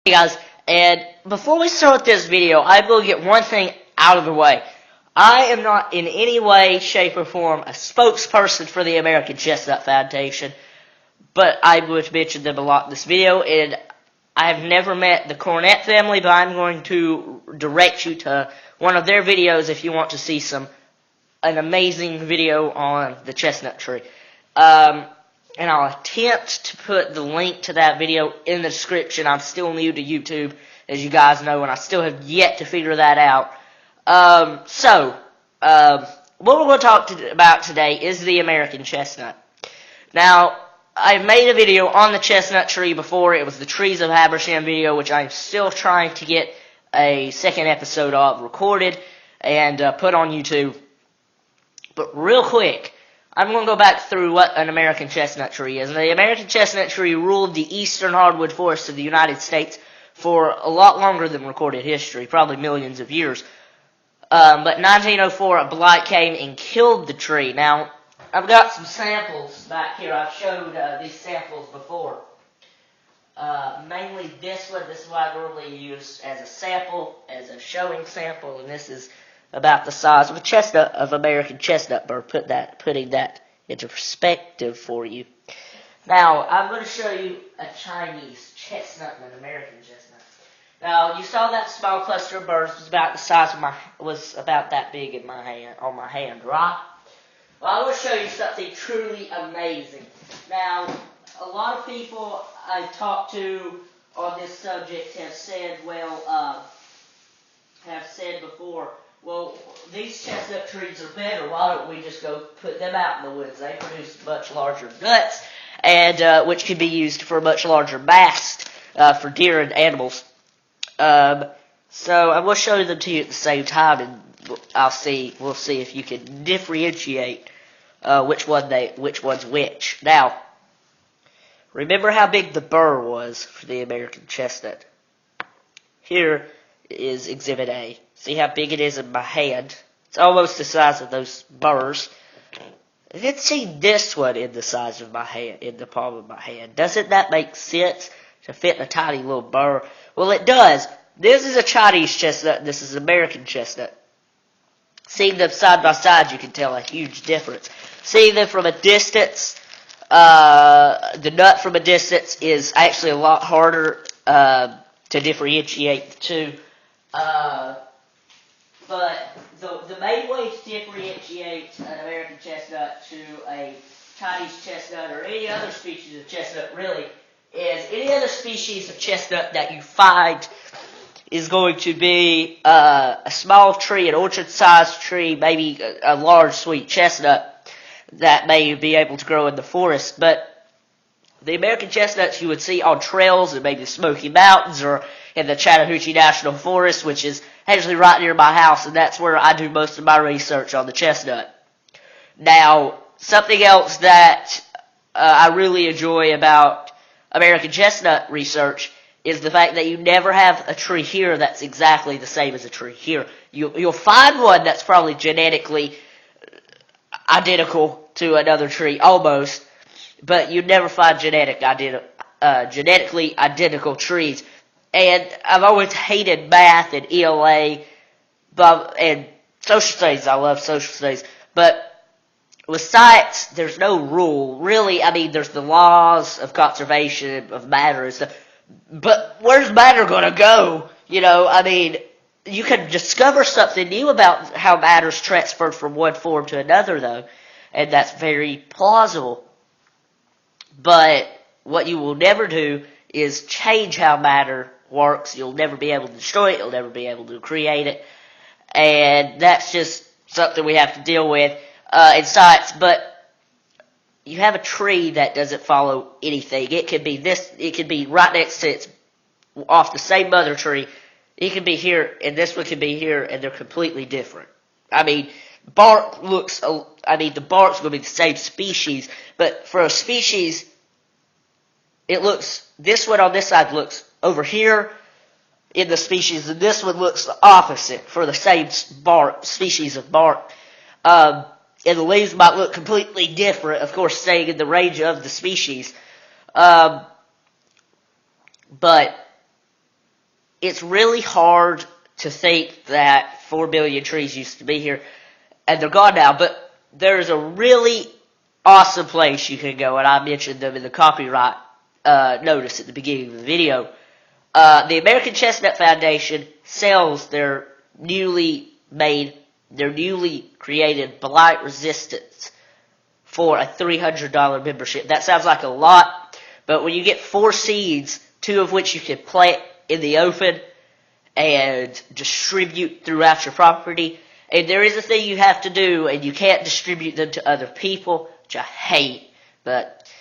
Hey guys, and before we start this video, I will get one thing out of the way. I am not in any way, shape, or form a spokesperson for the American Chestnut Foundation, but I would mention them a lot in this video, and I have never met the Cornett family, but I'm going to direct you to one of their videos if you want to see an amazing video on the chestnut tree. And I'll attempt to put the link to that video in the description. I'm still new to YouTube, as you guys know, and I still have yet to figure that out. What we're going to talk about today is the American chestnut. Now, I've made a video on the chestnut tree before. It was the Trees of Habersham video, which I'm still trying to get a second episode of recorded and put on YouTube. But real quick, I'm going to go back through what an American chestnut tree is. And the American chestnut tree ruled the eastern hardwood forests of the United States for a lot longer than recorded history, probably millions of years. But in 1904, a blight came and killed the tree. Now, I've got some samples back here. I've showed these samples before. Mainly this one. This is what I normally use as a sample, as a showing sample, and this is about the size of a chestnut, of American chestnut burr, putting that into perspective for you. Now, I'm going to show you a Chinese chestnut and an American chestnut. Now, you saw that small cluster of burrs was about the size of was about that big in my hand, on my hand, right? Well, I will show you something truly amazing. Now, a lot of people I've talked to on this subject have said, before, well, these chestnut trees are better. Why don't we just go put them out in the woods? They produce much larger nuts, and which can be used for much larger mast for deer and animals. So I will show them to you at the same time, and we'll see if you can differentiate which one's which. Now, remember how big the burr was for the American chestnut. Here is Exhibit A. See how big it is in my hand? It's almost the size of those burrs. And then see this one in the size of my hand, in the palm of my hand. Doesn't that make sense to fit in a tiny little burr? Well, it does. This is a Chinese chestnut, and this is an American chestnut. Seeing them side by side, you can tell a huge difference. Seeing them from a distance, the nut from a distance is actually a lot harder to differentiate the two. But the main way to differentiate an American chestnut to a Chinese chestnut or any other species of chestnut really is any other species of chestnut that you find is going to be a small tree, an orchard-sized tree, maybe a large sweet chestnut that may be able to grow in the forest. But the American chestnuts you would see on trails in maybe the Smoky Mountains or in the Chattahoochee National Forest, which is actually right near my house, and that's where I do most of my research on the chestnut. Now, something else that I really enjoy about American chestnut research is the fact that you never have a tree here that's exactly the same as a tree here. You'll find one that's probably genetically identical to another tree, almost, but you never find genetically identical trees. And I've always hated math and ELA and social studies. I love social studies. But with science, there's no rule. Really, I mean, there's the laws of conservation of matter and stuff. But where's matter going to go? You know, I mean, you can discover something new about how matter's transferred from one form to another, though. And that's very plausible. But what you will never do is change how matter works. You'll never be able to destroy it. You'll never be able to create it. And that's just something we have to deal with in science. But you have a tree that doesn't follow anything. It could be this. It could be right next to it's off the same mother tree. It could be here, and this one could be here, and they're completely different. I mean, the bark's going to be the same species, but for a species, this one on this side looks over here in the species, and this one looks the opposite for the same species of bark. And the leaves might look completely different, of course, staying in the range of the species. But it's really hard to think that 4 billion trees used to be here, and they're gone now, but there's a really awesome place you can go, and I mentioned them in the copyright notice at the beginning of the video. The American Chestnut Foundation sells their newly created blight resistance for a $300 membership. That sounds like a lot, but when you get 4 seeds, 2 of which you can plant in the open and distribute throughout your property, and there is a thing you have to do, and you can't distribute them to other people, which I hate, but,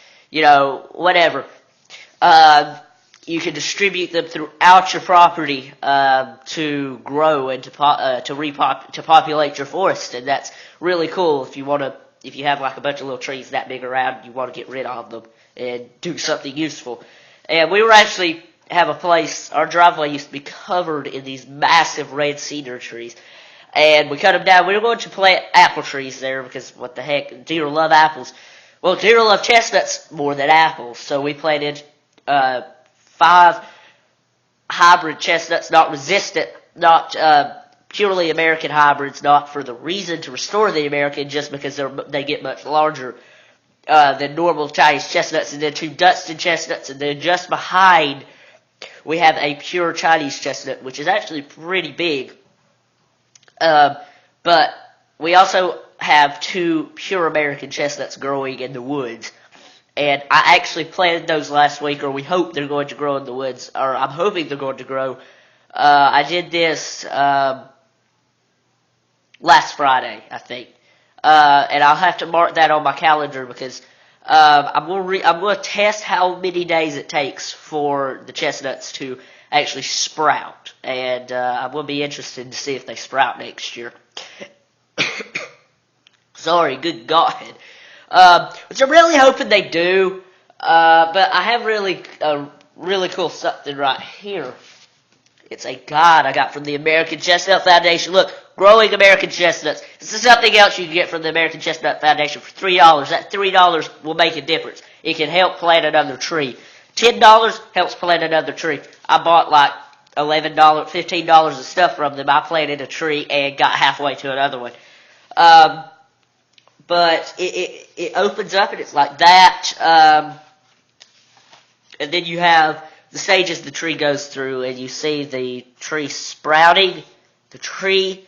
whatever. You can distribute them throughout your property to grow and to populate your forest, and that's really cool if you have like a bunch of little trees that big around and you want to get rid of them and do something useful. And we were actually have a place, our driveway used to be covered in these massive red cedar trees, and we cut them down. We were going to plant apple trees there because what the heck, deer love apples. Well, deer love chestnuts more than apples, so we planted 5 hybrid chestnuts, not resistant, not purely American hybrids, not for the reason to restore the American, just because they get much larger than normal Chinese chestnuts, and then 2 Dunstan chestnuts, and then just behind we have a pure Chinese chestnut, which is actually pretty big. But we also have 2 pure American chestnuts growing in the woods. And I actually planted those last week, or we hope they're going to grow in the woods, or I'm hoping they're going to grow. I did this last Friday, I think. And I'll have to mark that on my calendar because I'm going to test how many days it takes for the chestnuts to actually sprout. And I'm going to be interested to see if they sprout next year. Sorry, good God. Which I'm really hoping they do. But I have really cool something right here. It's a guide I got from the American Chestnut Foundation. Look, growing American chestnuts. This is something else you can get from the American Chestnut Foundation for $3. That $3 will make a difference. It can help plant another tree. $10 helps plant another tree. I bought like $11, $15 of stuff from them. I planted a tree and got halfway to another one. But it opens up and it's like that. And then you have the stages the tree goes through, and you see the tree sprouting, the tree,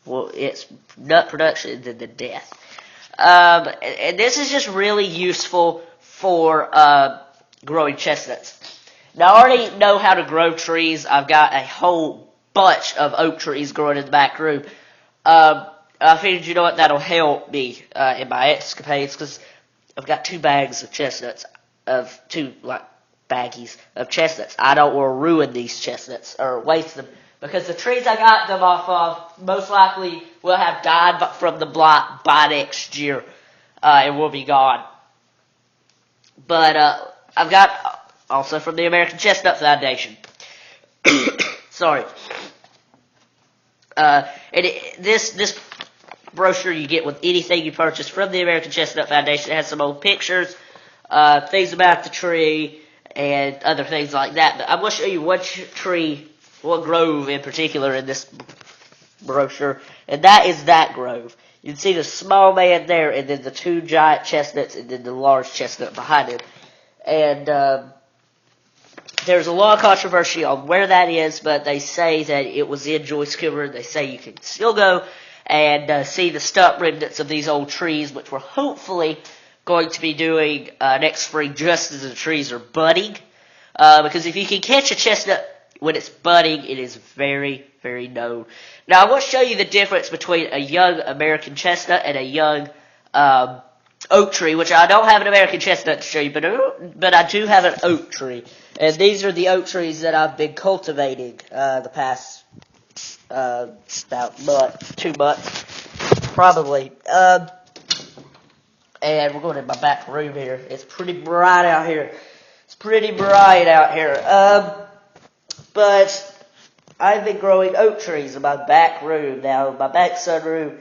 well, its nut production, and then the death. And this is just really useful for growing chestnuts. Now, I already know how to grow trees. I've got a whole bunch of oak trees growing in the back room. I figured, you know what, that'll help me in my escapades, because I've got 2 bags of chestnuts, baggies of chestnuts. I don't want to ruin these chestnuts or waste them, because the trees I got them off of most likely will have died from the blight by next year and will be gone. But I've got also from the American Chestnut Foundation. Sorry. This brochure you get with anything you purchase from the American Chestnut Foundation. It has some old pictures, things about the tree, and other things like that. But I'm going to show you one grove in particular in this brochure, and that is that grove. You can see the small man there, and then the 2 giant chestnuts, and then the large chestnut behind him. And there's a lot of controversy on where that is, but they say that it was in Joyce River. They say you can still go and see the stump remnants of these old trees, which we're hopefully going to be doing next spring just as the trees are budding. Because if you can catch a chestnut when it's budding, it is very, very known. Now, I want to show you the difference between a young American chestnut and a young oak tree, which I don't have an American chestnut to show you, but I do have an oak tree. And these are the oak trees that I've been cultivating the past about 2 months, probably. And we're going in my back room here. It's pretty bright out here. But I've been growing oak trees in my back room. Now, my back sunroom,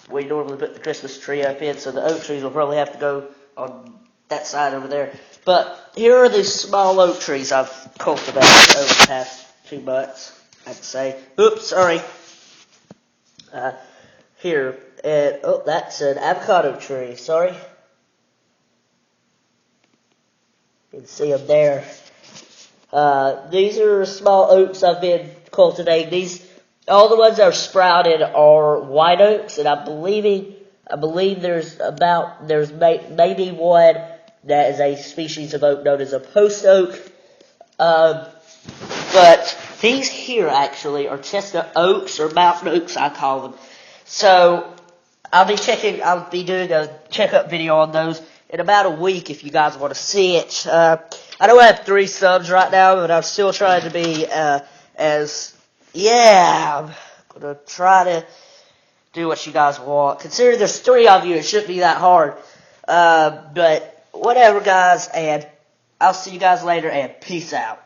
we normally put the Christmas tree up in, so the oak trees will probably have to go on that side over there. But here are these small oak trees I've cultivated over the past 2 months, I'd say. Oops, sorry. Here, and oh, that's an avocado tree. Sorry. You can see them there. These are small oaks I've been cultivating. All the ones that are sprouted are white oaks, and I believe there's maybe one that is a species of oak known as a post oak. But these here actually are chestnut oaks, or mountain oaks I call them. So I'll be doing a checkup video on those in about a week if you guys want to see it. I know I have 3 subs right now, but I'm still trying to be I'm gonna try to do what you guys want. Considering there's 3 of you, it shouldn't be that hard. But whatever, guys, and I'll see you guys later, and peace out.